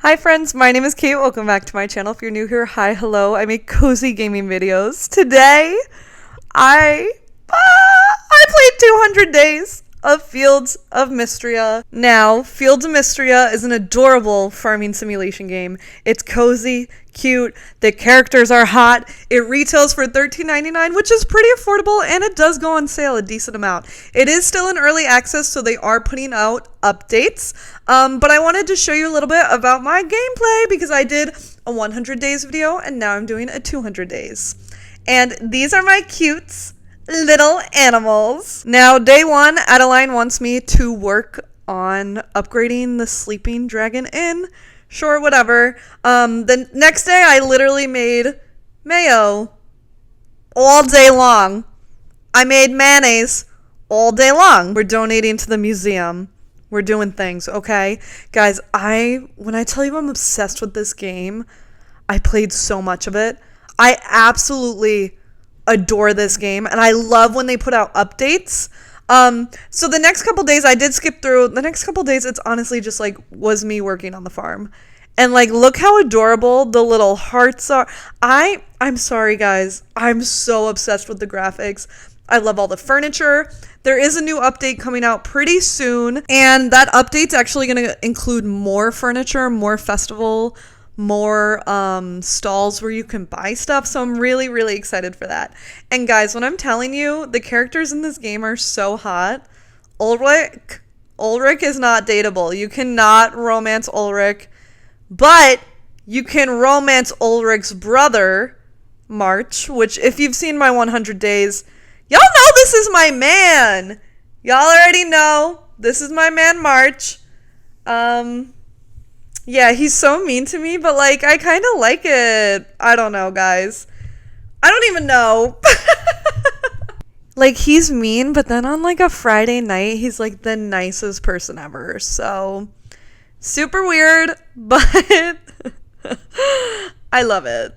Hi friends, my name is Kate. Welcome back to my channel. If you're new here, hi, hello. I make cozy gaming videos. Today, I played 200 days of Fields of Mistria. Now, Fields of Mistria is an adorable farming simulation game. It's cozy, cute, the characters are hot. It retails for $13.99, which is pretty affordable, and it does go on sale a decent amount. It is still in early access, so they are putting out updates. But I wanted to show you a little bit about my gameplay because I did a 100 days video, and now I'm doing a 200 days. And these are my cutes little animals. Now, day one, Adeline wants me to work on upgrading the sleeping dragon inn. Sure, whatever. The next day, I literally made mayo all day long. I made mayonnaise all day long. We're donating to the museum. We're doing things, okay? Guys, when I tell you I'm obsessed with this game, I played so much of it. I absolutely adore this game, and I love when they put out updates. So the next couple days I did skip through. The next couple days it's honestly just like was me working on the farm. And like look how adorable the little hearts are. I'm sorry guys. I'm so obsessed with the graphics. I love all the furniture. There is a new update coming out pretty soon, and that update's actually going to include more furniture, more festival, more stalls where you can buy stuff. So I'm really excited for that. And guys, when I'm telling you, the characters in this game are so hot. Ulrich is not dateable. You cannot romance Ulrich, but you can romance Ulrich's brother, March, which if you've seen my 100 days, y'all know this is my man. Y'all already know this is my man, March. Yeah, he's so mean to me, but like I kind of like it. I don't know, guys. I don't even know. Like he's mean, but then on like a Friday night, he's like the nicest person ever. So super weird, but I love it.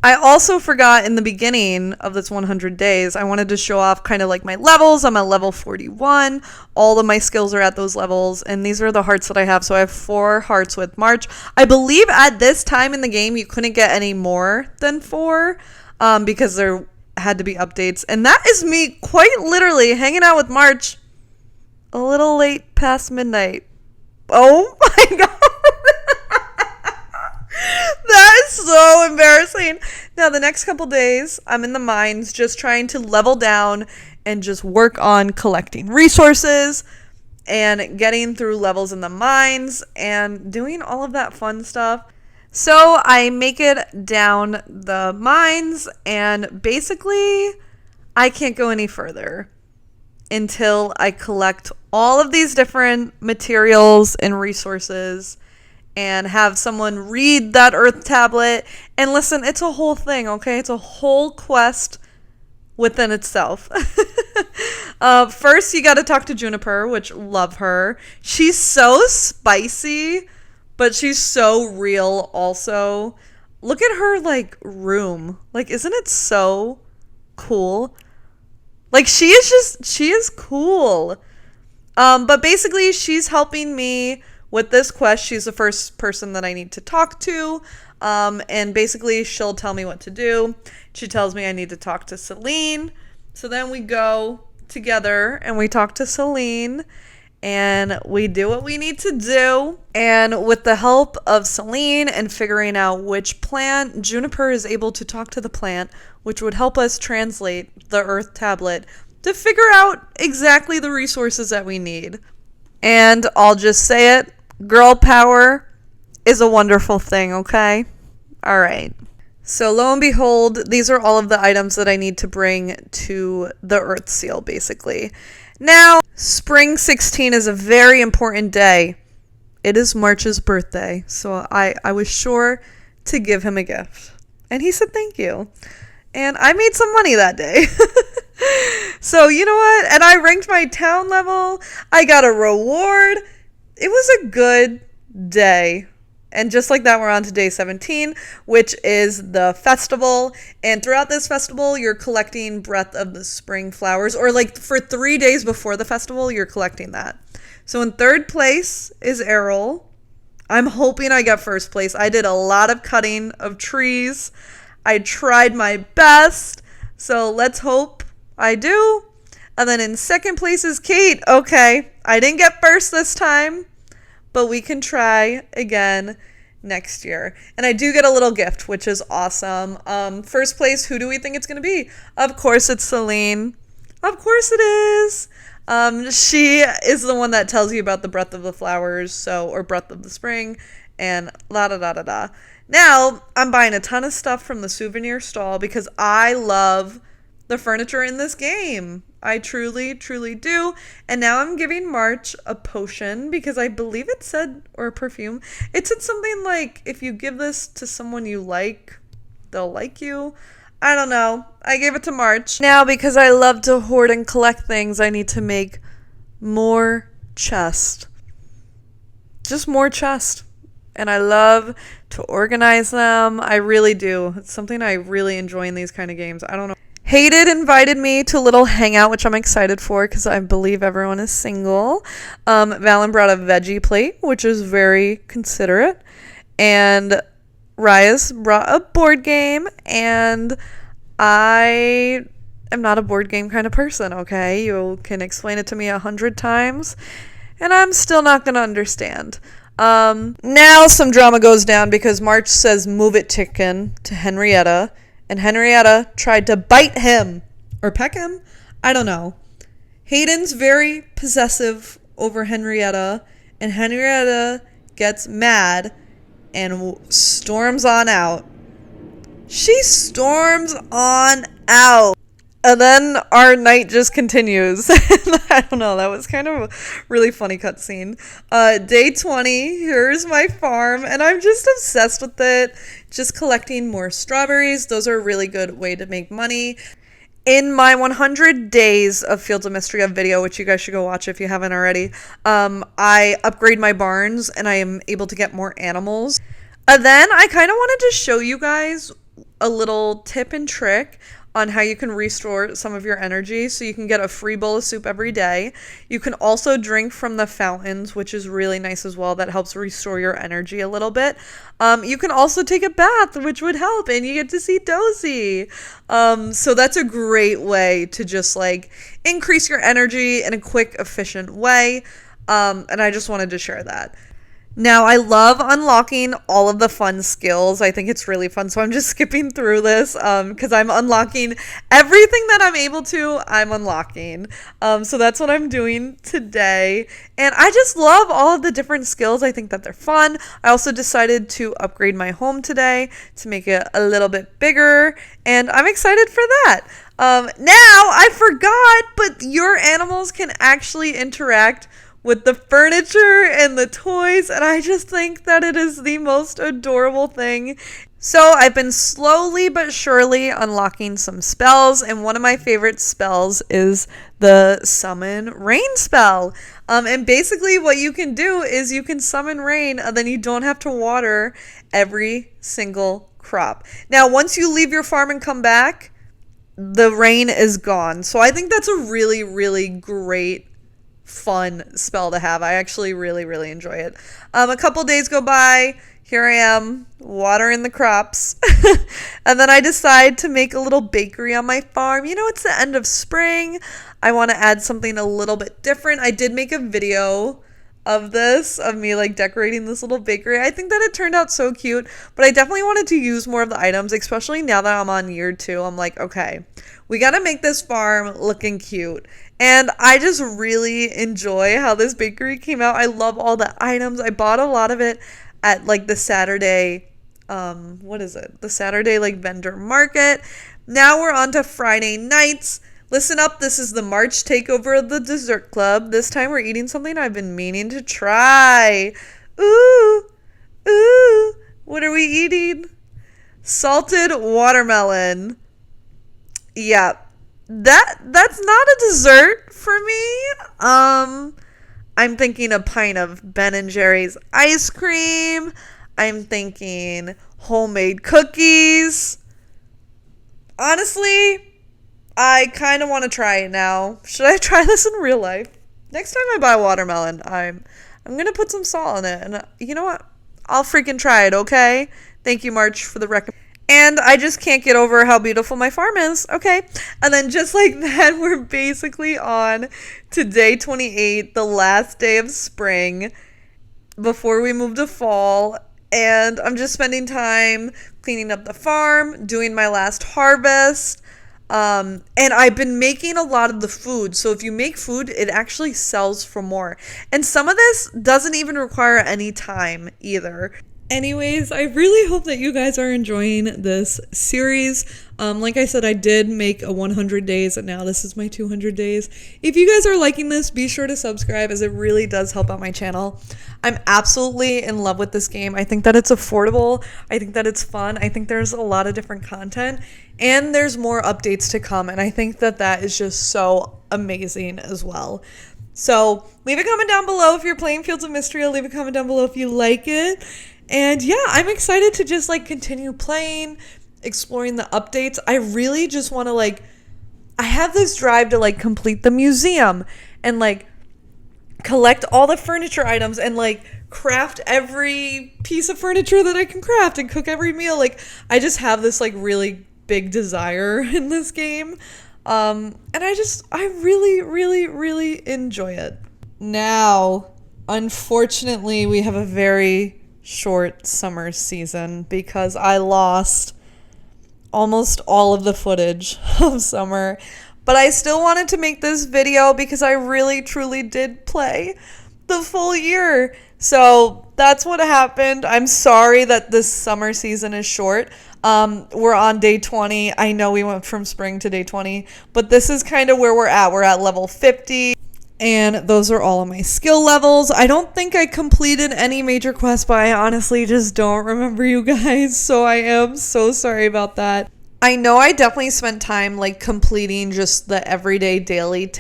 I also forgot in the beginning of this 100 days, I wanted to show off kind of like my levels. I'm at level 41. All of my skills are at those levels, and these are the hearts that I have. So I have 4 hearts with March. I believe at this time in the game, you couldn't get any more than 4 because there had to be updates. And that is me quite literally hanging out with March a little late past midnight. Oh my God. That is so embarrassing. Now, the next couple days, I'm in the mines just trying to level down and just work on collecting resources and getting through levels in the mines and doing all of that fun stuff. So I make it down the mines, and basically I can't go any further until I collect all of these different materials and resources and have someone read that earth tablet. And listen, it's a whole thing, okay? It's a whole quest within itself. First, you got to talk to Juniper, which love her. She's so spicy, but she's so real also. Look at her, like, room. Like, isn't it so cool? Like, she is cool. But basically, she's helping me with this quest. She's the first person that I need to talk to. And basically, she'll tell me what to do. She tells me I need to talk to Celine. So then we go together and we talk to Celine. And we do what we need to do. And with the help of Celine and figuring out which plant, Juniper is able to talk to the plant, which would help us translate the Earth tablet to figure out exactly the resources that we need. And I'll just say it, girl power is a wonderful thing, okay? All right. So lo and behold, these are all of the items that I need to bring to the Earth Seal, basically. Now, Spring 16 is a very important day. It is March's birthday, so I was sure to give him a gift. And he said thank you. And I made some money that day. So, you know what? And I ranked my town level. I got a reward. It was a good day. And just like that, we're on to day 17, which is the festival. And throughout this festival, you're collecting Breath of the Spring flowers. Or like for 3 days before the festival, you're collecting that. So in third place is Errol. I'm hoping I get first place. I did a lot of cutting of trees. I tried my best. So let's hope I do. And then in second place is Kate. Okay, I didn't get first this time, but we can try again next year. And I do get a little gift, which is awesome. First place, who do we think it's going to be? Of course it's Celine. Of course it is. She is the one that tells you about the breath of the flowers, or breath of the spring, and la da da da da. Now, I'm buying a ton of stuff from the souvenir stall because I love the furniture in this game. I truly, truly do. And now I'm giving March a potion because I believe it said, or a perfume, it said something like, if you give this to someone you like, they'll like you. I don't know. I gave it to March. Now, because I love to hoard and collect things, I need to make more chest. Just more chest. And I love to organize them. I really do. It's something I really enjoy in these kind of games. I don't know. Hated invited me to a little hangout, which I'm excited for because I believe everyone is single. Valen brought a veggie plate, which is very considerate. And Raya's brought a board game, and I am not a board game kind of person, okay? You can explain it to me 100 times, and I'm still not going to understand. Now some drama goes down because March says move it chicken to Henrietta, and Henrietta tried to bite him or peck him. I don't know. Hayden's very possessive over Henrietta, and Henrietta gets mad and storms on out. She storms on out. And then our night just continues. I don't know. That was kind of a really funny cutscene. Day 20. Here's my farm. And I'm just obsessed with it. Just collecting more strawberries. Those are a really good way to make money. In my 100 days of Fields of Mistria video, which you guys should go watch if you haven't already, I upgrade my barns and I am able to get more animals. Then I kind of wanted to show you guys a little tip and trick on how you can restore some of your energy so you can get a free bowl of soup every day. You can also drink from the fountains, which is really nice as well. That helps restore your energy a little bit. You can also take a bath, which would help, and you get to see Dozy. So that's a great way to just like increase your energy in a quick, efficient way. And I just wanted to share that. Now, I love unlocking all of the fun skills. I think it's really fun. So I'm just skipping through this because I'm unlocking everything that I'm able to. I'm unlocking. So that's what I'm doing today. And I just love all of the different skills. I think that they're fun. I also decided to upgrade my home today to make it a little bit bigger. And I'm excited for that. Now, I forgot, but your animals can actually interact with the furniture and the toys, and I just think that it is the most adorable thing. So I've been slowly but surely unlocking some spells, and one of my favorite spells is the summon rain spell. And basically what you can do is you can summon rain, and then you don't have to water every single crop. Now, once you leave your farm and come back, the rain is gone. So I think that's a really, really great fun spell to have. I actually really, really enjoy it. A couple days go by. Here I am watering the crops. And then I decide to make a little bakery on my farm. You know, it's the end of spring. I want to add something a little bit different. I did make a video of this, of me like decorating this little bakery. I think that it turned out so cute, but I definitely wanted to use more of the items, especially now that I'm on year 2. I'm like, okay, we got to make this farm looking cute. And I just really enjoy how this bakery came out. I love all the items. I bought a lot of it at like the Saturday, the Saturday like vendor market. Now we're on to Friday nights. Listen up, this is the March takeover of the dessert club. This time we're eating something I've been meaning to try. Ooh, what are we eating? Salted watermelon. Yeah. That's not a dessert for me. I'm thinking a pint of Ben & Jerry's ice cream. I'm thinking homemade cookies. Honestly, I kind of want to try it now. Should I try this in real life? Next time I buy watermelon, I'm going to put some salt in it. And you know what? I'll freaking try it, okay? Thank you, March, for the recommendation. And I just can't get over how beautiful my farm is. Okay. And then just like that, we're basically on to day 28, the last day of spring before we move to fall. And I'm just spending time cleaning up the farm, doing my last harvest. And I've been making a lot of the food. So if you make food, it actually sells for more. And some of this doesn't even require any time either. Anyways, I really hope that you guys are enjoying this series. Like I said, I did make a 100 days and now this is my 200 days. If you guys are liking this, be sure to subscribe as it really does help out my channel. I'm absolutely in love with this game. I think that it's affordable. I think that it's fun. I think there's a lot of different content and there's more updates to come. And I think that that is just so amazing as well. So leave a comment down below if you're playing Fields of Mistria. Leave a comment down below if you like it. And yeah, I'm excited to just like continue playing, exploring the updates. I really just want to like, I have this drive to like complete the museum and like collect all the furniture items and like craft every piece of furniture that I can craft and cook every meal. Like I just have this like really big desire in this game. And I really enjoy it. Now, unfortunately, we have a very short summer season because I lost almost all of the footage of summer, but I still wanted to make this video because I really truly did play the full year. So that's what happened. I'm sorry that this summer season is short. We're on day 20. I know we went from spring to day 20, but this is kind of where we're at. We're at level 50. And those are all of my skill levels. I don't think I completed any major quests, but I honestly just don't remember, you guys. So I am so sorry about that. I know I definitely spent time like completing just the everyday daily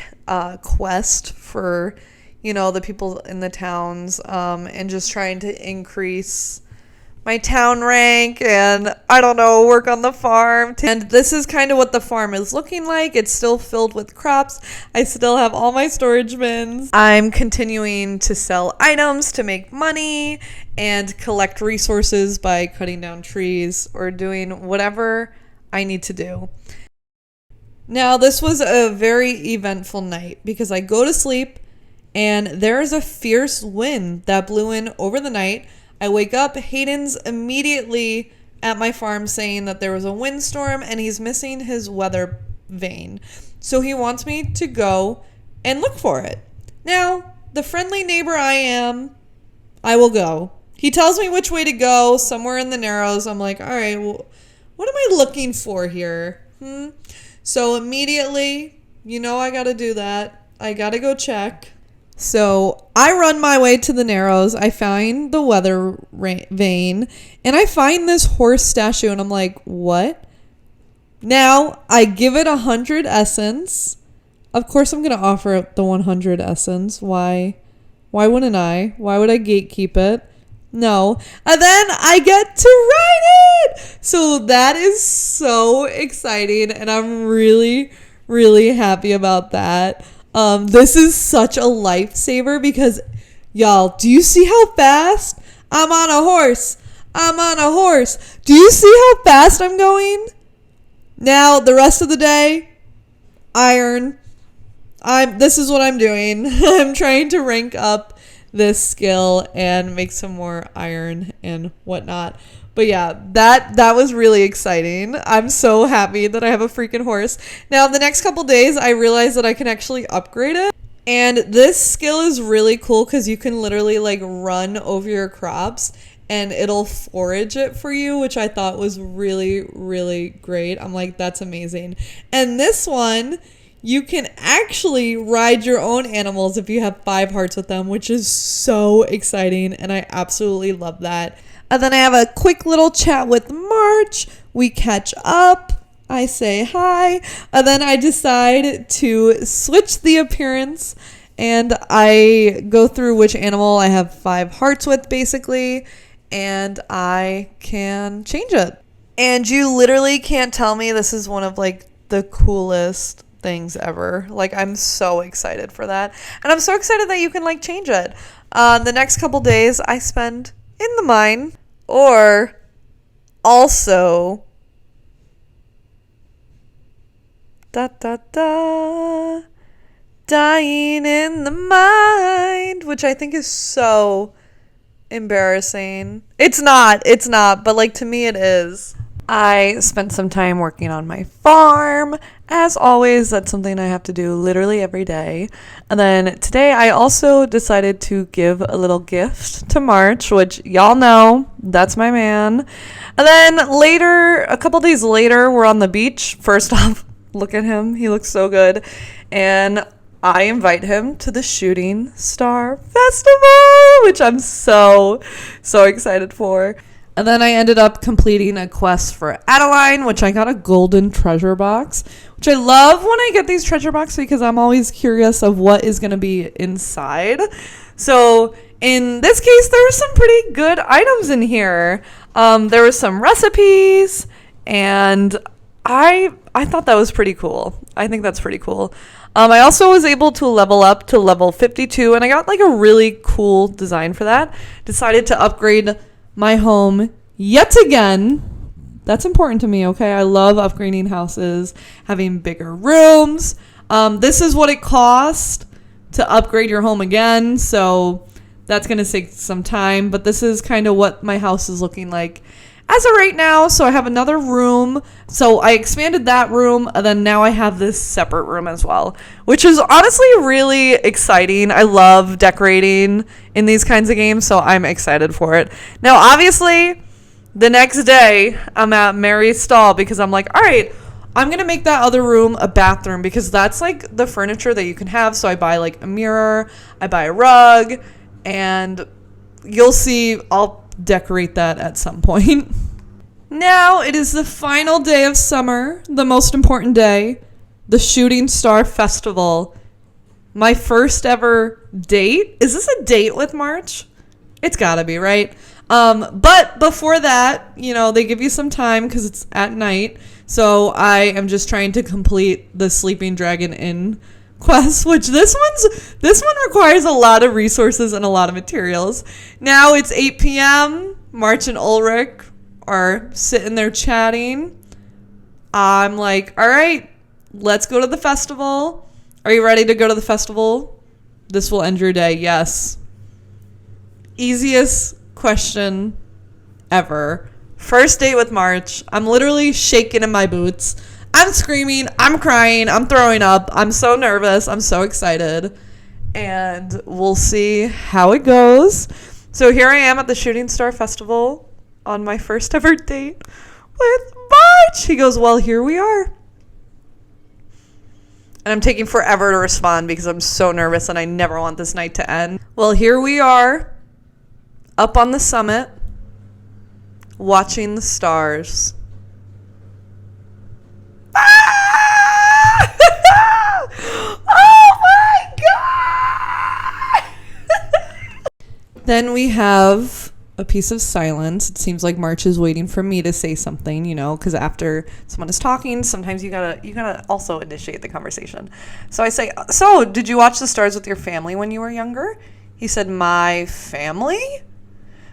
quest for, you know, the people in the towns and just trying to increase my town rank and I don't know, work on the farm. And this is kind of what the farm is looking like. It's still filled with crops. I still have all my storage bins. I'm continuing to sell items to make money and collect resources by cutting down trees or doing whatever I need to do. Now, this was a very eventful night because I go to sleep and there's a fierce wind that blew in over the night. I wake up, Hayden's immediately at my farm saying that there was a windstorm and he's missing his weather vane. So he wants me to go and look for it. Now, the friendly neighbor I am, I will go. He tells me which way to go, somewhere in the Narrows. I'm like, all right, well, what am I looking for here? So immediately, you know I got to do that. I got to go check. So I run my way to the Narrows. I find the weather vane and I find this horse statue and I'm like, what? Now I give it 100 essence. Of course I'm going to offer up the 100 essence. Why wouldn't I? Why would I gatekeep it? No. And then I get to ride it. So that is so exciting and I'm really happy about that. This is such a lifesaver because, y'all, do you see how fast? I'm on a horse. Do you see how fast I'm going? Now, the rest of the day, iron. This is what I'm doing. I'm trying to rank up this skill and make some more iron and whatnot. But yeah, that was really exciting. I'm so happy that I have a freaking horse. Now, the next couple days, I realized that I can actually upgrade it. And this skill is really cool because you can literally like run over your crops and it'll forage it for you, which I thought was really great. I'm like, that's amazing. And this one, you can actually ride your own animals if you have 5 hearts with them, which is so exciting. And I absolutely love that. And then I have a quick little chat with March. We catch up. I say hi. And then I decide to switch the appearance. And I go through which animal I have 5 hearts with, basically. And I can change it. And you literally can't tell me this is one of, like, the coolest things ever. Like, I'm so excited for that. And I'm so excited that you can, like, change it. The next couple days, I spend in the mine, or also da da da dying in the mind, which I think is so embarrassing. It's not, but like to me it is. I spent some time working on my farm. As always, that's something I have to do literally every day. And then today I also decided to give a little gift to March, which y'all know, that's my man. And then later, a couple days later, we're on the beach. First off, look at him. He looks so good. And I invite him to the Shooting Star Festival, which I'm so excited for. And then I ended up completing a quest for Adeline, which I got a golden treasure box, which I love when I get these treasure boxes because I'm always curious of what is going to be inside. So in this case, there were some pretty good items in here. There were some recipes, and I thought that was pretty cool. I think that's pretty cool. I also was able to level up to level 52, and I got like a really cool design for that. Decided to upgrade my home yet again. That's important to me, okay? I love upgrading houses, having bigger rooms. This is what it cost to upgrade your home again, so that's going to take some time, but this is kind of what my house is looking like as of right now. So I have another room. So I expanded that room, and then now I have this separate room as well, which is honestly really exciting. I love decorating in these kinds of games, so I'm excited for it. Now, obviously, the next day, I'm at Mary's stall because I'm like, all right, I'm going to make that other room a bathroom because that's like the furniture that you can have. So I buy like a mirror, I buy a rug, and you'll see I'll decorate that at some point. Now it is the final day of summer, the most important day, the Shooting Star Festival. My first ever date. Is this a date with March? It's gotta be, right? But before that, you know, they give you some time because it's at night. So I am just trying to complete the Sleeping Dragon Inn quest, which this one requires a lot of resources and a lot of materials. Now it's 8 p.m. March and Ulrich are sitting there chatting. I'm like, all right, let's go to the festival. Are you ready to go to the festival? This will end your day. Yes. Easiest question ever. First date with March. I'm literally shaking in my boots. I'm screaming, I'm crying, I'm throwing up. I'm so nervous. I'm so excited. And we'll see how it goes. So here I am at the Shooting Star Festival on my first ever date with March. He goes, well, here we are. And I'm taking forever to respond because I'm so nervous and I never want this night to end. Well, here we are up on the summit watching the stars. Oh my God! Then we have a piece of silence. It seems like March is waiting for me to say something, you know, because after someone is talking, sometimes you gotta also initiate the conversation. So I say, so did you watch the stars with your family when you were younger? He said, my family?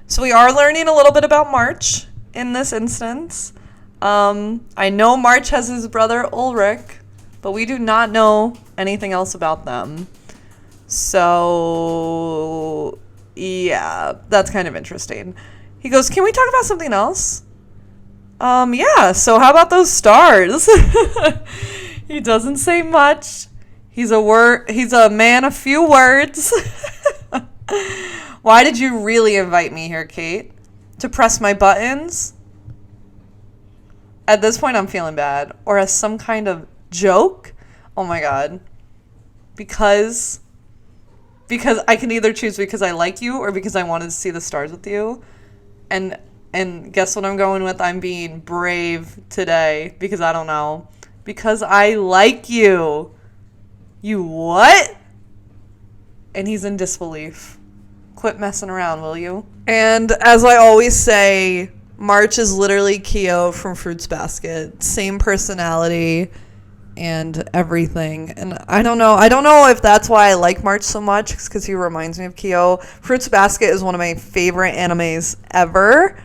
So we are learning a little bit about March in this instance. I know March has his brother Ulrich, but we do not know anything else about them. So, yeah, that's kind of interesting. He goes, can we talk about something else? Yeah, so how about those stars? He doesn't say much. He's a man of few words. Why did you really invite me here, Kate? To press my buttons? At this point, I'm feeling bad. Or as some kind of joke? Oh my God. Because I can either choose because I like you or because I wanted to see the stars with you. And guess what I'm going with? I'm being brave today because I don't know. Because I like you. You what? And he's in disbelief. Quit messing around, will you? And as I always say, March is literally Keo from Fruits Basket. Same personality. and everything. And I don't know if that's why I like March so much, because he reminds me of Kyo. Fruits Basket is one of my favorite animes ever.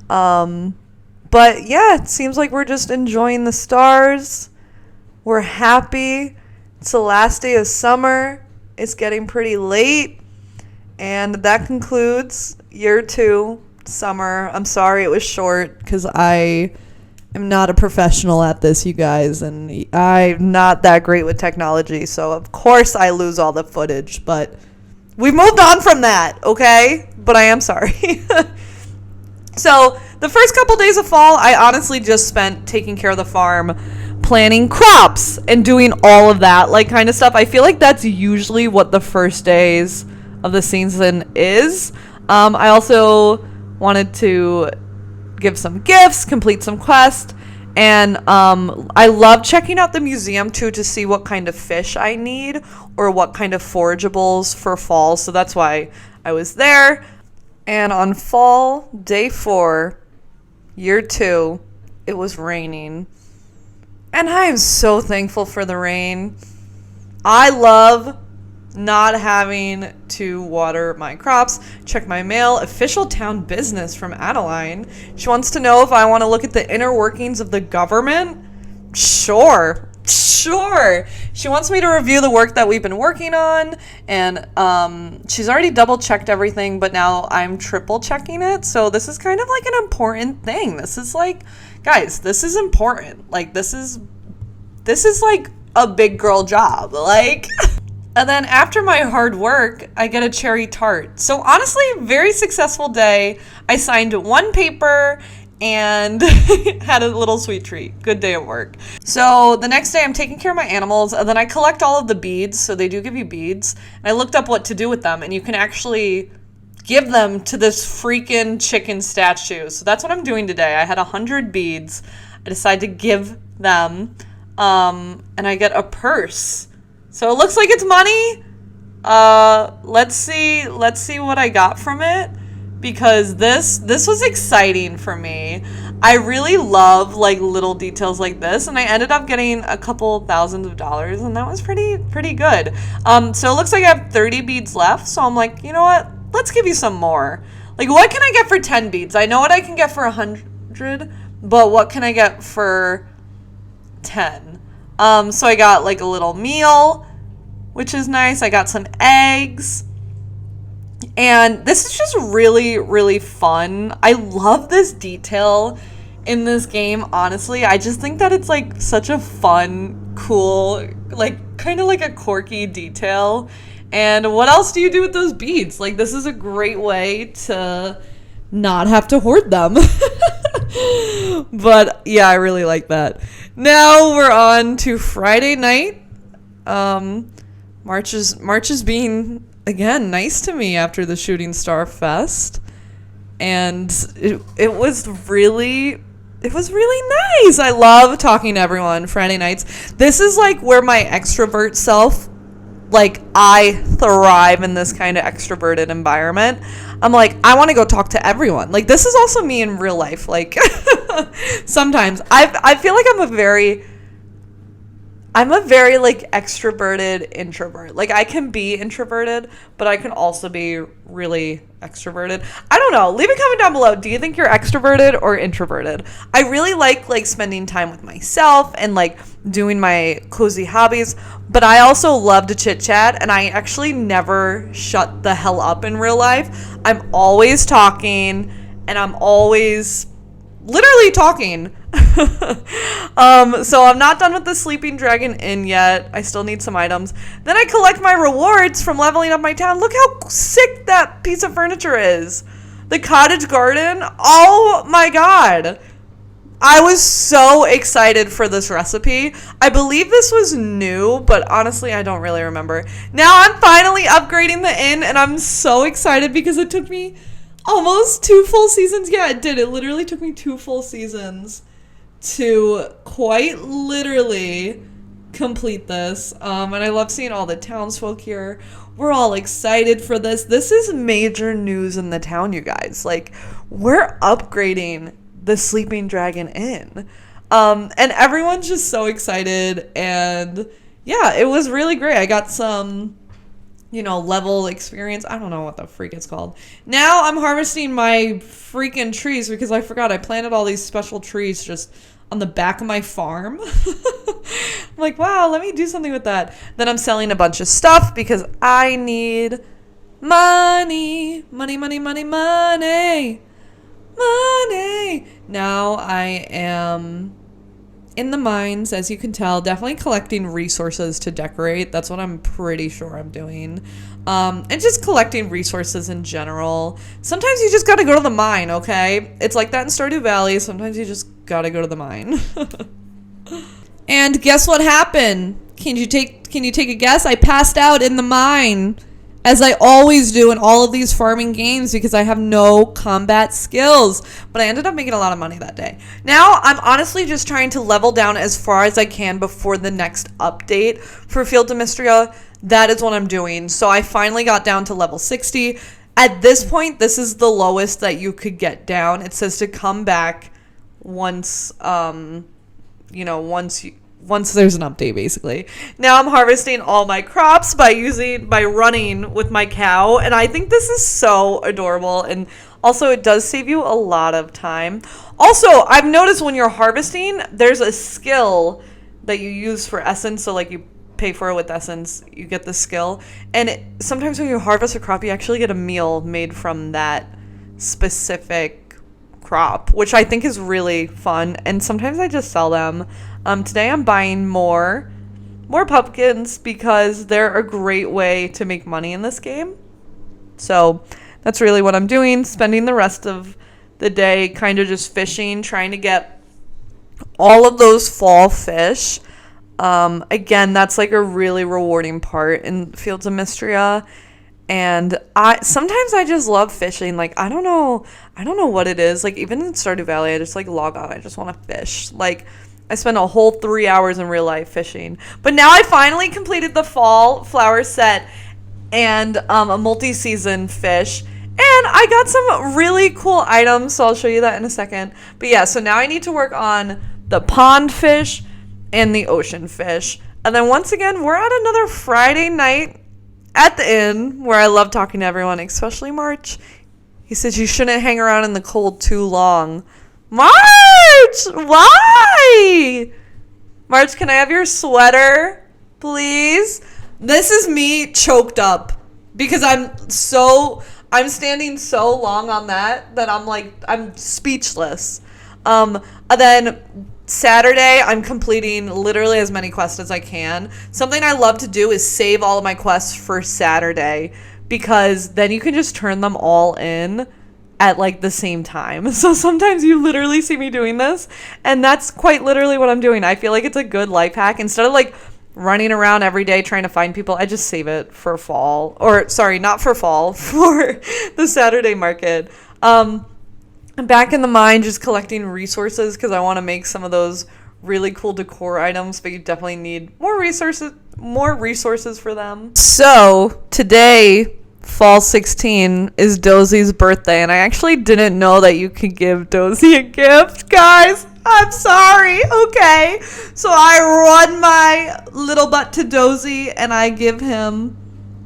But yeah, it seems like we're just enjoying the stars. We're happy. It's the last day of summer. It's getting pretty late. And that concludes year 2 summer. I'm sorry it was short, because I am not a professional at this, you guys, and I'm not that great with technology, so of course I lose all the footage, but we've moved on from that, okay? But I am sorry. So the first couple days of fall, I honestly just spent taking care of the farm, planting crops, and doing all of that, like, kind of stuff. I feel like that's usually what the first days of the season is. I also wanted to give some gifts, complete some quests, and I love checking out the museum too to see what kind of fish I need or what kind of forageables for fall, so that's why I was there. And on fall day 4, year 2, it was raining, and I am so thankful for the rain. I love not having to water my crops. Check my mail. Official town business from Adeline. She wants to know if I want to look at the inner workings of the government. Sure. She wants me to review the work that we've been working on, and she's already double checked everything, but now I'm triple checking it. So this is kind of like an important thing. This is like, guys, this is important. Like, this is like a big girl job. Like, and then after my hard work, I get a cherry tart. So honestly, very successful day. I signed 1 paper and had a little sweet treat. Good day at work. So the next day I'm taking care of my animals, and then I collect all of the beads. So they do give you beads. And I looked up what to do with them, and you can actually give them to this freaking chicken statue. So that's what I'm doing today. I had 100 beads. I decided to give them, and I get a purse. So it looks like it's money. Let's see what I got from it, because this was exciting for me. I really love like little details like this, and I ended up getting a couple thousands of dollars, and that was pretty good. So it looks like I have 30 beads left, so I'm like, you know what? Let's give you some more. Like, what can I get for 10 beads? I know what I can get for 100, but what can I get for 10? So I got like a little meal, which is nice. I got some eggs. And this is just really, really fun. I love this detail in this game, honestly. I just think that it's like such a fun, cool, like kind of like a quirky detail. And what else do you do with those beads? Like, this is a great way to not have to hoard them. But yeah, I really like that. Now we're on to Friday night. March is being, again, nice to me after the Shooting Star Fest. And it was really nice. I love talking to everyone Friday nights. This is like where my extrovert self, like, I thrive in this kind of extroverted environment. I'm like, I want to go talk to everyone. Like, this is also me in real life. Like, sometimes I feel like I'm a very like extroverted introvert. Like, I can be introverted, but I can also be really extroverted. I don't know. Leave a comment down below. Do you think you're extroverted or introverted? I really like spending time with myself and like doing my cozy hobbies, but I also love to chit chat, and I actually never shut the hell up in real life. I'm always talking, and I'm always literally talking. So I'm not done with the Sleeping Dragon Inn yet. I still need some items. Then I collect my rewards from leveling up my town. Look how sick that piece of furniture is. The cottage garden. Oh my god. I was so excited for this recipe. I believe this was new, but honestly, I don't really remember. Now I'm finally upgrading the inn, and I'm so excited because it took me almost 2 full seasons. Yeah, it did. It literally took me 2 full seasons to quite literally complete this. And I love seeing all the townsfolk here. We're all excited for this. This is major news in the town, you guys. Like, we're upgrading the Sleeping Dragon Inn. And everyone's just so excited. And yeah, it was really great. I got some, level experience. I don't know what the freak it's called. Now I'm harvesting my freaking trees because I forgot I planted all these special trees just on the back of my farm. I'm like, wow, let me do something with that. Then I'm selling a bunch of stuff because I need money. Money, money, money, money. Money. Now I am in the mines, as you can tell, definitely collecting resources to decorate. That's what I'm pretty sure I'm doing. And just collecting resources in general. Sometimes you just gotta go to the mine, okay? It's like that in Stardew Valley. Sometimes you just gotta go to the mine. And guess what happened? Can you take a guess? I passed out in the mine, as I always do in all of these farming games because I have no combat skills. But I ended up making a lot of money that day. Now I'm honestly just trying to level down as far as I can before the next update for Fields of Mistria. That is what I'm doing. So I finally got down to level 60. At this point, this is the lowest that you could get down. It says to come back once once there's an update, basically. Now I'm harvesting all my crops by running with my cow, and I think this is so adorable, and also it does save you a lot of time. Also, I've noticed when you're harvesting, there's a skill that you use for essence, so like you pay for it with essence, you get the skill, and sometimes when you harvest a crop, you actually get a meal made from that specific crop, which I think is really fun, and sometimes I just sell them. Today I'm buying more pumpkins because they're a great way to make money in this game. So that's really what I'm doing, spending the rest of the day kind of just fishing, trying to get all of those fall fish. Again, that's like a really rewarding part in Fields of Mistria. And sometimes I just love fishing. Like, I don't know what it is. Like, even in Stardew Valley, I just like log on. I just want to fish. Like, I spent a whole 3 hours in real life fishing. But now I finally completed the fall flower set and a multi-season fish. And I got some really cool items, so I'll show you that in a second. But yeah, so now I need to work on the pond fish and the ocean fish. And then once again, we're at another Friday night at the inn where I love talking to everyone, especially March. He says you shouldn't hang around in the cold too long. March! Why? March, can I have your sweater, please? This is me choked up because I'm standing so long on that I'm speechless. And then Saturday, I'm completing literally as many quests as I can. Something I love to do is save all of my quests for Saturday because then you can just turn them all in at like the same time. So sometimes you literally see me doing this, and that's quite literally what I'm doing. I feel like it's a good life hack. Instead of like running around every day trying to find people, I just save it for fall. Or sorry, not for fall, for the Saturday market. I'm back in the mine just collecting resources because I want to make some of those really cool decor items, but you definitely need more resources for them. So today, fall 16, is Dosie's birthday, and I actually didn't know that you could give Dosie a gift, guys. I'm sorry. Okay, so I run my little butt to Dosie and I give him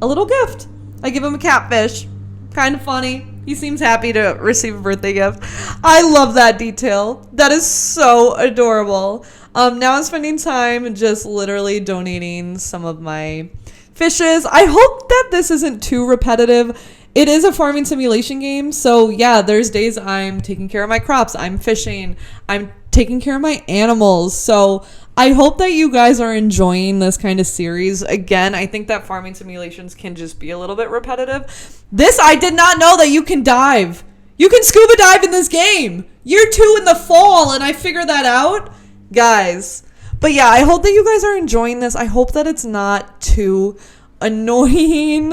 a little gift. I give him a catfish. Kind of funny. He seems happy to receive a birthday gift. I love that detail. That is so adorable. Now I'm spending time just literally donating some of my fishes. I hope that this isn't too repetitive. It is a farming simulation game, so yeah, there's days I'm taking care of my crops, I'm fishing, I'm taking care of my animals. So I hope that you guys are enjoying this kind of series. Again, I think that farming simulations can just be a little bit repetitive. This, I did not know that you can dive. You can scuba dive in this game. Year 2 in the fall, and I figured that out. Guys. But yeah, I hope that you guys are enjoying this. I hope that it's not too annoying,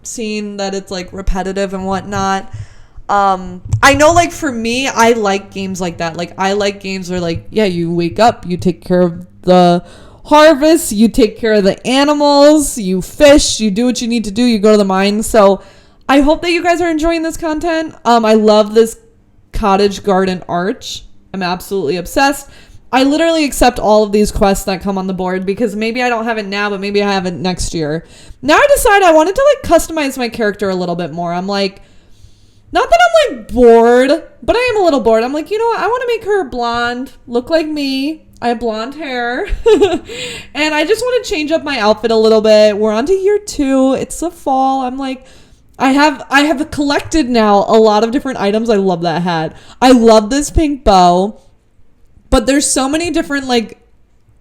seeing that it's like repetitive and whatnot. I know, like, for me, I like games like that. Like, I like games where, like, yeah, you wake up, you take care of the harvest, you take care of the animals, you fish, you do what you need to do, you go to the mine. So I hope that you guys are enjoying this content. I love this cottage garden arch. I'm absolutely obsessed. I literally accept all of these quests that come on the board because maybe I don't have it now, but maybe I have it next year. Now I decide I wanted to like customize my character a little bit more. I'm like, not that I'm like bored, but I am a little bored. I'm like, you know what? I want to make her blonde, look like me. I have blonde hair. And I just want to change up my outfit a little bit. We're on to year 2. It's the fall. I'm like, I have collected now a lot of different items. I love that hat. I love this pink bow. But there's so many different, like,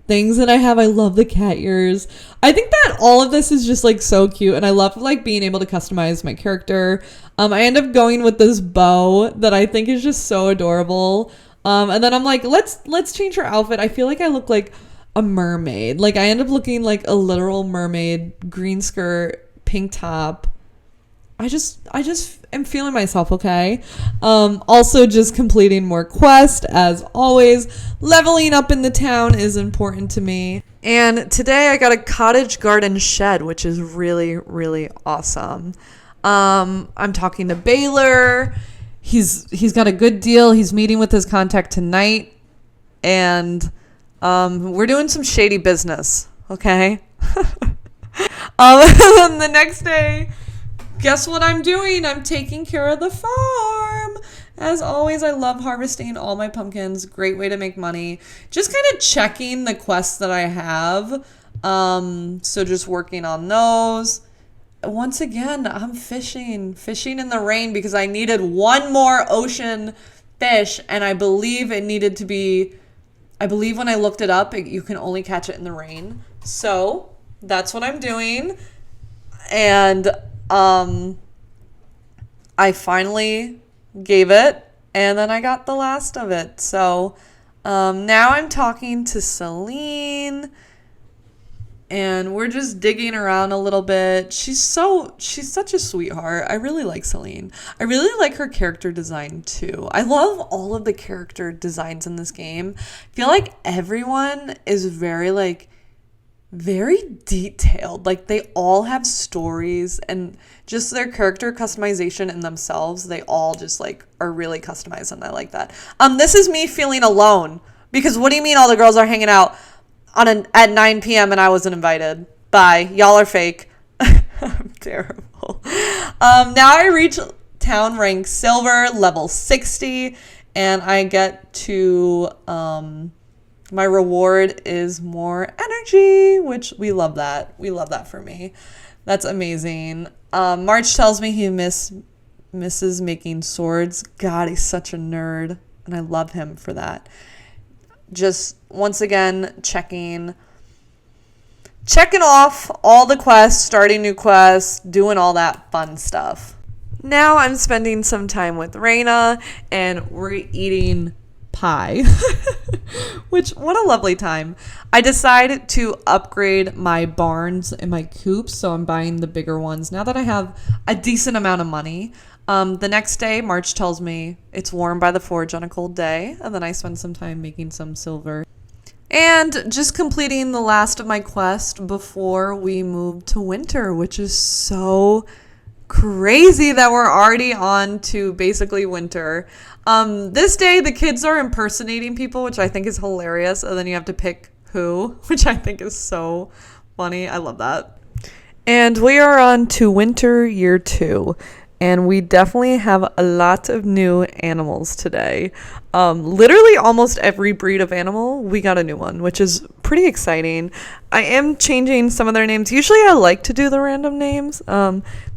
things that I have. I love the cat ears. I think that all of this is just, like, so cute. And I love, like, being able to customize my character. I end up going with this bow that I think is just so adorable. And then I'm like, let's change her outfit. I feel like I look like a mermaid. Like, I end up looking like a literal mermaid. Green skirt, pink top. I just am feeling myself, okay? Also just completing more quests, as always. Leveling up in the town is important to me. And today I got a cottage garden shed, which is really, really awesome. I'm talking to Baylor. He's got a good deal. He's meeting with his contact tonight. And we're doing some shady business, okay? The next day, guess what I'm doing? I'm taking care of the farm. As always, I love harvesting all my pumpkins. Great way to make money. Just kind of checking the quests that I have. So just working on those. Once again, I'm fishing in the rain because I needed one more ocean fish. And I believe when I looked it up, you can only catch it in the rain. So that's what I'm doing. And I finally gave it, and then I got the last of it. So now I'm talking to Celine, and we're just digging around a little bit. She's such a sweetheart. I really like Celine. I really like her character design too. I love all of the character designs in this game. I feel like everyone is very detailed. Like, they all have stories, and just their character customization in themselves, they all just like are really customized, and I like that. This is me feeling alone, because what do you mean all the girls are hanging out at 9 p.m. and I wasn't invited? Bye. Y'all are fake. I'm terrible. Now I reach town rank silver, level 60, and I get to my reward is more energy, which we love that. We love that for me. That's amazing. March tells me he misses making swords. God, he's such a nerd, and I love him for that. Just once again, checking off all the quests, starting new quests, doing all that fun stuff. Now I'm spending some time with Raina, and we're eating pie. Which, what a lovely time. I decided to upgrade my barns and my coops, so I'm buying the bigger ones now that I have a decent amount of money. The next day, March tells me it's warm by the forge on a cold day, and then I spend some time making some silver. And just completing the last of my quest before we move to winter, which is so crazy that we're already on to basically winter. This day, the kids are impersonating people, which I think is hilarious, and then you have to pick who, which I think is so funny. I love that. And we are on to winter year 2. And we definitely have a lot of new animals today. Literally almost every breed of animal, we got a new one, which is pretty exciting. I am changing some of their names. Usually I like to do the random names.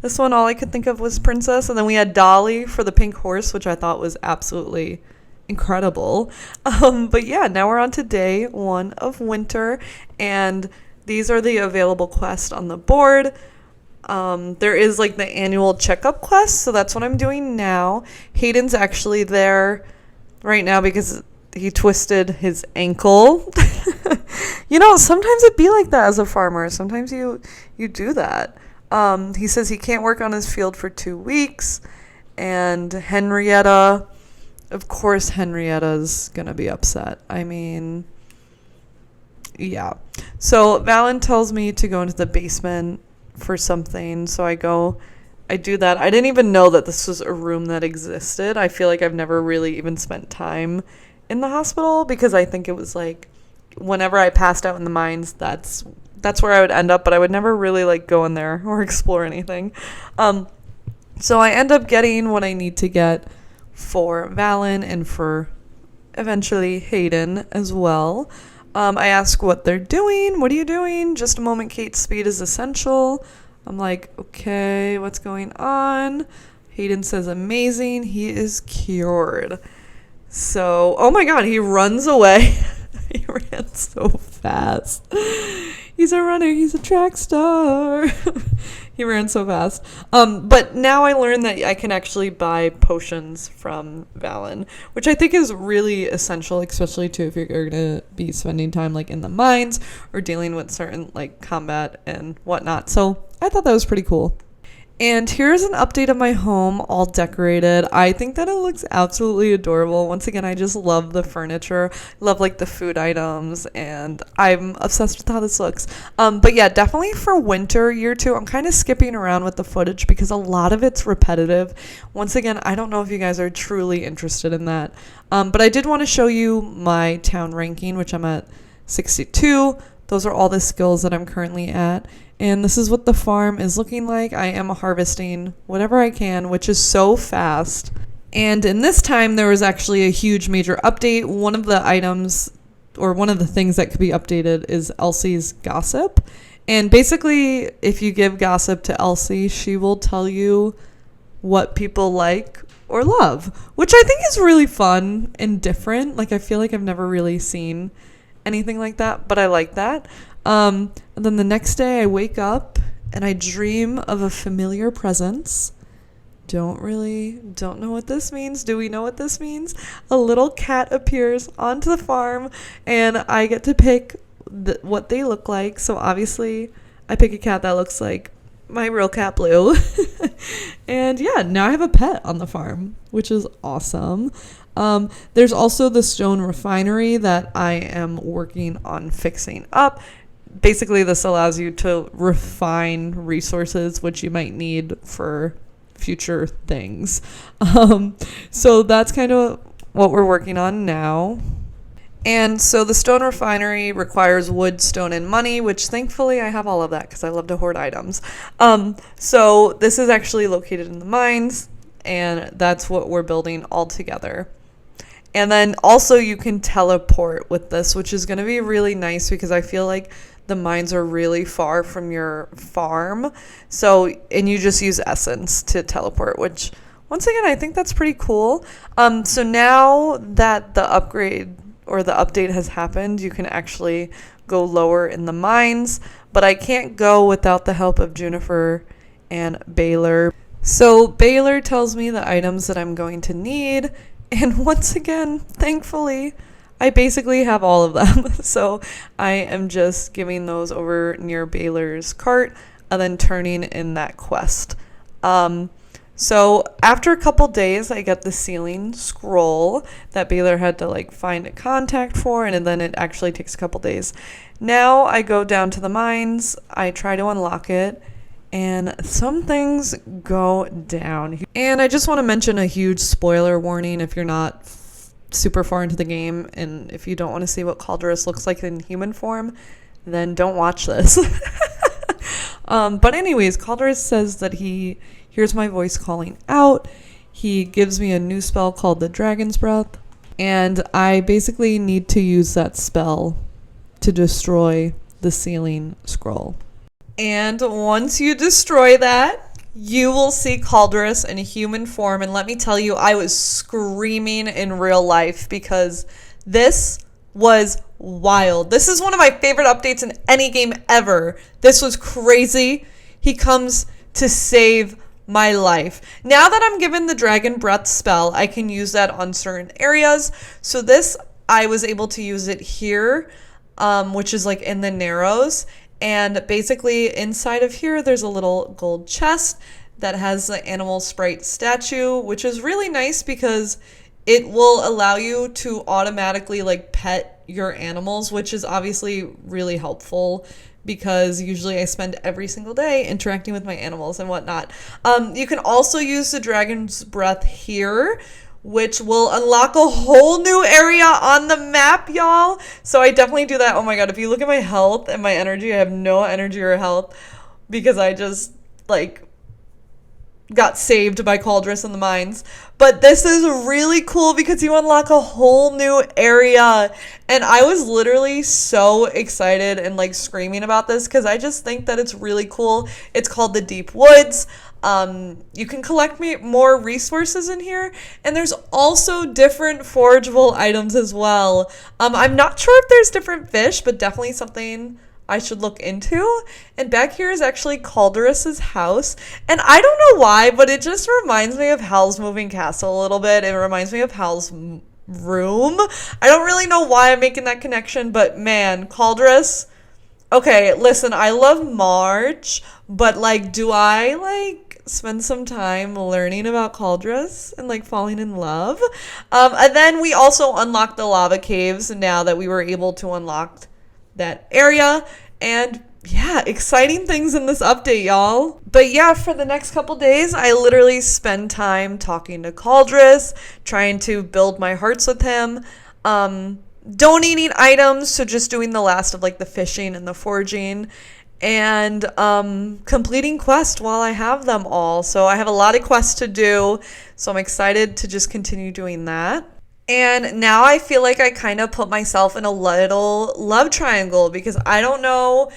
This one, all I could think of was Princess. And then we had Dolly for the pink horse, which I thought was absolutely incredible. But yeah, now we're on to day 1 of winter. And these are the available quests on the board. There is like the annual checkup quest, so that's what I'm doing now. Hayden's actually there right now because he twisted his ankle. You know, sometimes it be like that as a farmer. Sometimes you do that. He says he can't work on his field for 2 weeks. And Henrietta, of course Henrietta's gonna be upset. I mean, yeah. So Valen tells me to go into the basement for something, so I do that. I didn't even know that this was a room that existed. I feel like I've never really even spent time in the hospital, because I think it was like whenever I passed out in the mines, that's where I would end up, but I would never really like go in there or explore anything. So I end up getting what I need to get for Valen and for eventually Hayden as well. I ask what they're doing. What are you doing? Just a moment, Kate. Speed is essential. I'm like, okay, what's going on? Hayden says amazing. He is cured. So, oh my God, he runs away. He ran so fast. He's a runner. He's a track star. He ran so fast. But now I learned that I can actually buy potions from Valen, which I think is really essential, especially too if you're going to be spending time like in the mines or dealing with certain like combat and whatnot. So I thought that was pretty cool. And here's an update of my home, all decorated. I think that it looks absolutely adorable. Once again, I just love the furniture. Love like the food items, and I'm obsessed with how this looks. But yeah, definitely for winter year 2, I'm kind of skipping around with the footage because a lot of it's repetitive. Once again, I don't know if you guys are truly interested in that. But I did want to show you my town ranking, which I'm at 62. Those are all the skills that I'm currently at. And this is what the farm is looking like. I am harvesting whatever I can, which is so fast. And in this time, there was actually a huge major update. One of the items, or one of the things that could be updated, is Elsie's gossip. And basically, if you give gossip to Elsie, she will tell you what people like or love, which I think is really fun and different. Like, I feel like I've never really seen anything like that, but I like that. And then the next day I wake up and I dream of a familiar presence. Don't know what this means. Do we know what this means? A little cat appears onto the farm and I get to pick what they look like. So obviously I pick a cat that looks like my real cat Blue. And yeah, now I have a pet on the farm, which is awesome. There's also the stone refinery that I am working on fixing up. Basically, this allows you to refine resources which you might need for future things. So that's kind of what we're working on now. And so the stone refinery requires wood, stone, and money, which thankfully I have all of that because I love to hoard items. So this is actually located in the mines, and that's what we're building all together. And then also you can teleport with this, which is going to be really nice because I feel like the mines are really far from your farm. So, and you just use essence to teleport, which once again, I think that's pretty cool. So now that the upgrade or the update has happened, you can actually go lower in the mines, but I can't go without the help of Juniper and Baylor. So Baylor tells me the items that I'm going to need. And once again, thankfully, I basically have all of them. So I am just giving those over near Baylor's cart and then turning in that quest. So after a couple days, I get the sealing scroll that Baylor had to like find a contact for, and then it actually takes a couple days. Now I go down to the mines, I try to unlock it, and some things go down. And I just want to mention a huge spoiler warning if you're not super far into the game, and if you don't want to see what Calderus looks like in human form, then don't watch this. But anyways, Calderus says that he hears my voice calling out. He gives me a new spell called the Dragon's Breath, and I basically need to use that spell to destroy the sealing scroll. And once you destroy that, you will see Calderus in a human form. And let me tell you, I was screaming in real life because this was wild. This is one of my favorite updates in any game ever. This was crazy. He comes to save my life. Now that I'm given the Dragon Breath spell, I can use that on certain areas. So this, I was able to use it here, which is like in the Narrows. And basically inside of here, there's a little gold chest that has the animal sprite statue, which is really nice because it will allow you to automatically like pet your animals, which is obviously really helpful because usually I spend every single day interacting with my animals and whatnot. You can also use the Dragon's Breath here, which will unlock a whole new area on the map, y'all. So I definitely do that. Oh my god, if you look at my health and my energy, I have no energy or health because I just, like, got saved by Cauldress in the mines. But this is really cool because you unlock a whole new area. And I was literally so excited and like screaming about this because I just think that it's really cool. It's called the Deep Woods. You can collect more resources in here, and there's also different forageable items as well. I'm not sure if there's different fish, but definitely something I should look into. And back here is actually Calderus's house, and I don't know why, but it just reminds me of Howl's Moving Castle a little bit. It reminds me of Howl's room. I don't really know why I'm making that connection, but man, Calderus. Okay, listen, I love March, but like, do I like spend some time learning about Cauldress and like falling in love? And then we also unlocked the lava caves now that we were able to unlock that area. And yeah, exciting things in this update, y'all. But yeah, for the next couple days, I literally spend time talking to Cauldress, trying to build my hearts with him, donating items, so just doing the last of like the fishing and the foraging, and completing quests while I have them all. So I have a lot of quests to do, so I'm excited to just continue doing that. And now I feel like I kind of put myself in a little love triangle because I don't know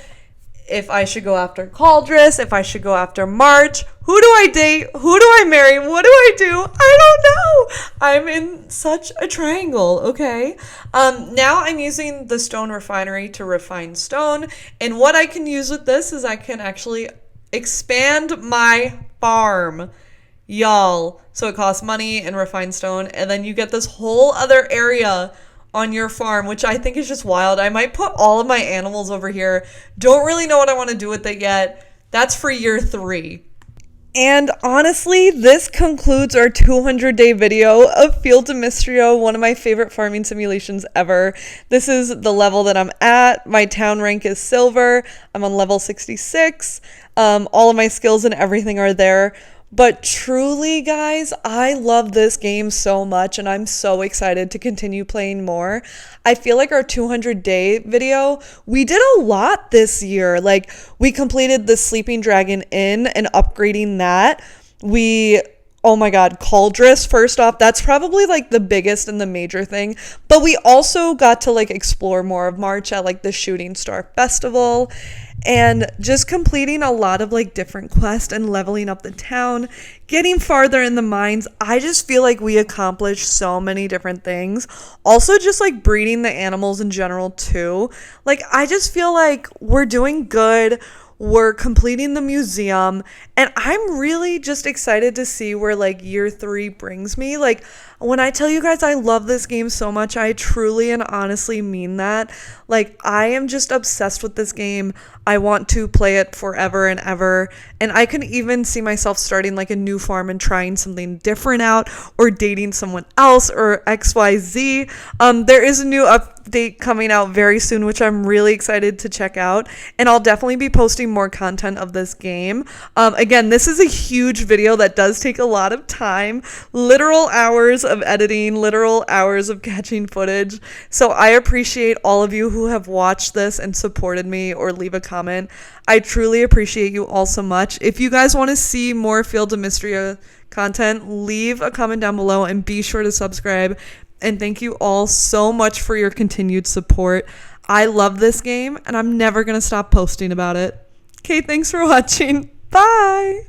if I should go after Cauldress, if I should go after March. Who do I date? Who do I marry? What do I do? I don't know. I'm in such a triangle, okay? Now I'm using the stone refinery to refine stone. And what I can use with this is I can actually expand my farm, y'all. So it costs money and refined stone. And then you get this whole other area on your farm, which I think is just wild. I might put all of my animals over here. Don't really know what I want to do with it yet. That's for year 3. And honestly, this concludes our 200-day video of Fields of Mistria, one of my favorite farming simulations ever. This is the level that I'm at. My town rank is silver. I'm on level 66. All of my skills and everything are there. But truly, guys, I love this game so much, and I'm so excited to continue playing more. I feel like our 200-day video, we did a lot this year. Like, we completed the Sleeping Dragon Inn and upgrading that. Oh my god, Cauldress, first off, that's probably like the biggest and the major thing. But we also got to like explore more of March at like the Shooting Star Festival. And just completing a lot of like different quests and leveling up the town, getting farther in the mines. I just feel like we accomplished so many different things. Also just like breeding the animals in general too. Like, I just feel like we're doing good. We're completing the museum, and I'm really just excited to see where like year 3 brings me. Like, when I tell you guys I love this game so much, I truly and honestly mean that. Like, I am just obsessed with this game. I want to play it forever and ever, and I can even see myself starting like a new farm and trying something different out, or dating someone else, or XYZ. There is a new update coming out very soon, which I'm really excited to check out, and I'll definitely be posting more content of this game. Again, this is a huge video that does take a lot of time, literal hours of editing, literal hours of catching footage. So I appreciate all of you who have watched this and supported me or leave a comment. I truly appreciate you all so much. If you guys want to see more Fields of Mistria content, leave a comment down below and be sure to subscribe. And thank you all so much for your continued support. I love this game, and I'm never going to stop posting about it. Okay, thanks for watching. Bye!